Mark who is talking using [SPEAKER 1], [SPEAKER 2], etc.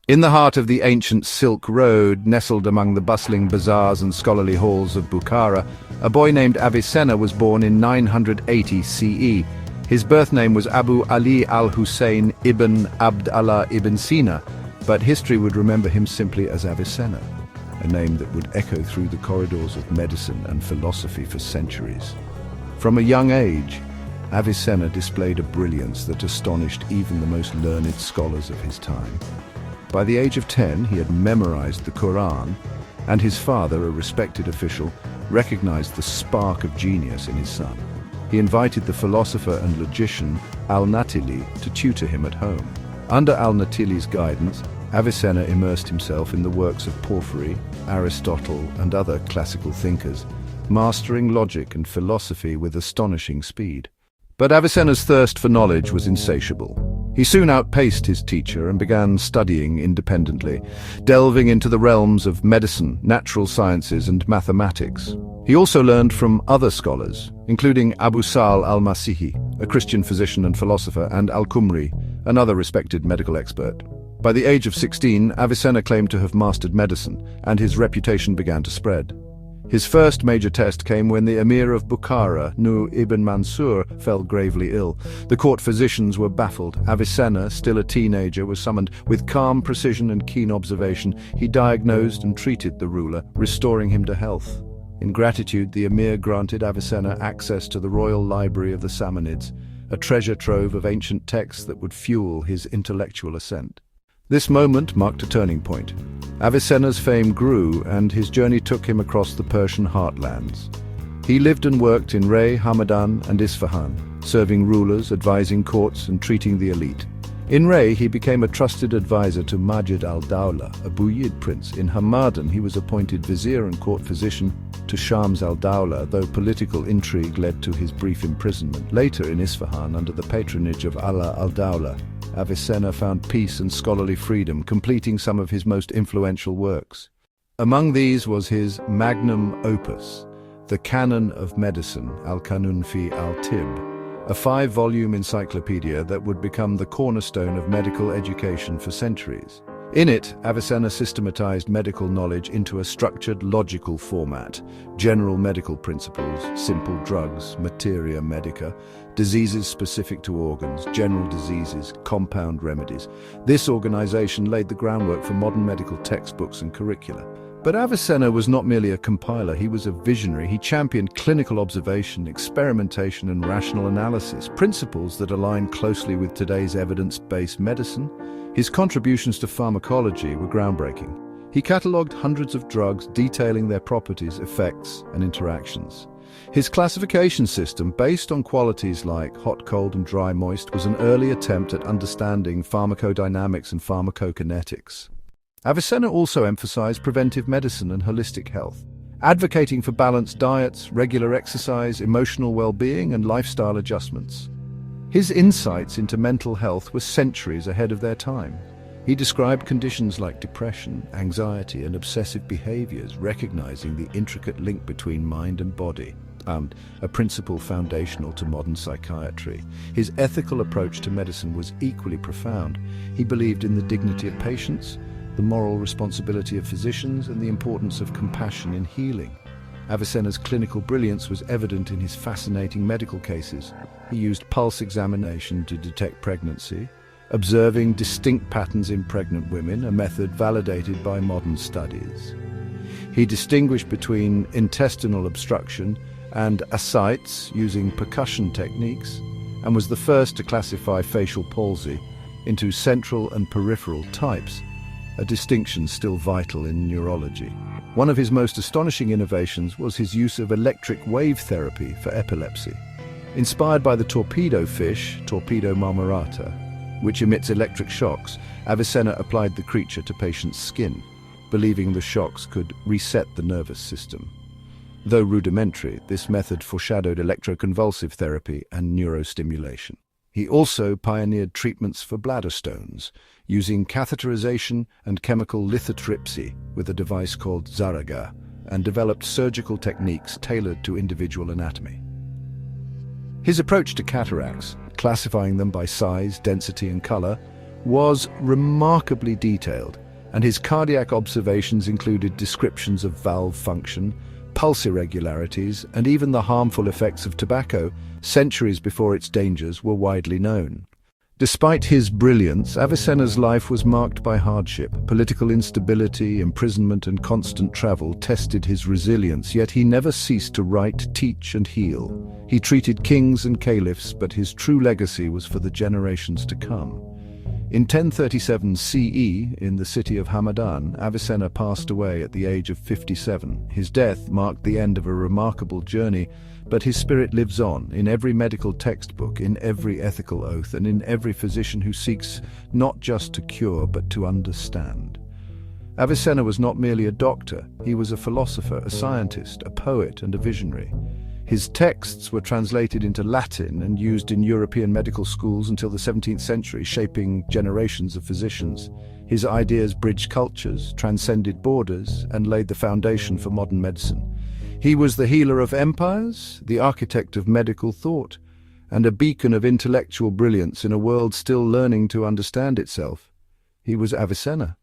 [SPEAKER 1] In the heart of the ancient Silk Road, nestled among the bustling bazaars and scholarly halls of Bukhara, a boy named Avicenna was born in 980 CE. His birth name was Abu Ali al-Hussein ibn Abd Allah ibn Sina, but history would remember him simply as Avicenna, a name that would echo through the corridors of medicine and philosophy for centuries. From a young age, Avicenna displayed a brilliance that astonished even the most learned scholars of his time. By the age of 10, he had memorized the Quran, and his father, a respected official, recognized the spark of genius in his son. He invited the philosopher and logician al-Natili to tutor him at home. Under al-Natili's guidance, Avicenna immersed himself in the works of Porphyry, Aristotle, and other classical thinkers, mastering logic and philosophy with astonishing speed. But Avicenna's thirst for knowledge was insatiable. He soon outpaced his teacher and began studying independently, delving into the realms of medicine, natural sciences, and mathematics. He also learned from other scholars, including Abu Sal al-Masihi, a Christian physician and philosopher, and al-Qumri, another respected medical expert. By the age of 16, Avicenna claimed to have mastered medicine, and his reputation began to spread. His first major test came when the Emir of Bukhara, Nuh ibn Mansur, fell gravely ill. The court physicians were baffled. Avicenna, still a teenager, was summoned. With calm precision and keen observation, he diagnosed and treated the ruler, restoring him to health. In gratitude, the Emir granted Avicenna access to the royal library of the Samanids, a treasure trove of ancient texts that would fuel his intellectual ascent. This moment marked a turning point. Avicenna's fame grew, and his journey took him across the Persian heartlands. He lived and worked in Ray, Hamadan, and Isfahan, serving rulers, advising courts, and treating the elite. In Ray, he became a trusted advisor to Majid al-Dawla, a Buyid prince. In Hamadan, he was appointed vizier and court physician to Shams al-Dawla, though political intrigue led to his brief imprisonment. Later in Isfahan, under the patronage of Allah al-Dawla, Avicenna found peace and scholarly freedom, completing some of his most influential works. Among these was his magnum opus, the Canon of Medicine, al-Qanun fi al-Tibb, a 5-volume encyclopedia that would become the cornerstone of medical education for centuries. In it, Avicenna systematized medical knowledge into a structured, logical format: general medical principles, simple drugs, materia medica, diseases specific to organs, general diseases, compound remedies. This organization laid the groundwork for modern medical textbooks and curricula. But Avicenna was not merely a compiler, he was a visionary. He championed clinical observation, experimentation, and rational analysis, principles that align closely with today's evidence-based medicine. His contributions to pharmacology were groundbreaking. He catalogued hundreds of drugs, detailing their properties, effects, and interactions. His classification system, based on qualities like hot, cold, and dry, moist, was an early attempt at understanding pharmacodynamics and pharmacokinetics. Avicenna also emphasized preventive medicine and holistic health, advocating for balanced diets, regular exercise, emotional well-being, and lifestyle adjustments. His insights into mental health were centuries ahead of their time. He described conditions like depression, anxiety, and obsessive behaviors, recognizing the intricate link between mind and body, a principle foundational to modern psychiatry. His ethical approach to medicine was equally profound. He believed in the dignity of patients, the moral responsibility of physicians, and the importance of compassion in healing. Avicenna's clinical brilliance was evident in his fascinating medical cases. He used pulse examination to detect pregnancy, observing distinct patterns in pregnant women, a method validated by modern studies. He distinguished between intestinal obstruction and ascites using percussion techniques, and was the first to classify facial palsy into central and peripheral types, a distinction still vital in neurology. One of his most astonishing innovations was his use of electric wave therapy for epilepsy. Inspired by the torpedo fish, Torpedo marmorata, which emits electric shocks, Avicenna applied the creature to patients' skin, believing the shocks could reset the nervous system. Though rudimentary, this method foreshadowed electroconvulsive therapy and neurostimulation. He also pioneered treatments for bladder stones, using catheterization and chemical lithotripsy with a device called Zaraga, and developed surgical techniques tailored to individual anatomy. His approach to cataracts, classifying them by size, density, and color, was remarkably detailed, and his cardiac observations included descriptions of valve function, pulse irregularities, and even the harmful effects of tobacco, centuries before its dangers were widely known. Despite his brilliance, Avicenna's life was marked by hardship. Political instability, imprisonment, and constant travel tested his resilience, yet he never ceased to write, teach, and heal. He treated kings and caliphs, but his true legacy was for the generations to come. In 1037 CE, in the city of Hamadan, Avicenna passed away at the age of 57. His death marked the end of a remarkable journey, but his spirit lives on in every medical textbook, in every ethical oath, and in every physician who seeks not just to cure, but to understand. Avicenna was not merely a doctor, he was a philosopher, a scientist, a poet, and a visionary. His texts were translated into Latin and used in European medical schools until the 17th century, shaping generations of physicians. His ideas bridged cultures, transcended borders, and laid the foundation for modern medicine. He was the healer of empires, the architect of medical thought, and a beacon of intellectual brilliance in a world still learning to understand itself. He was Avicenna.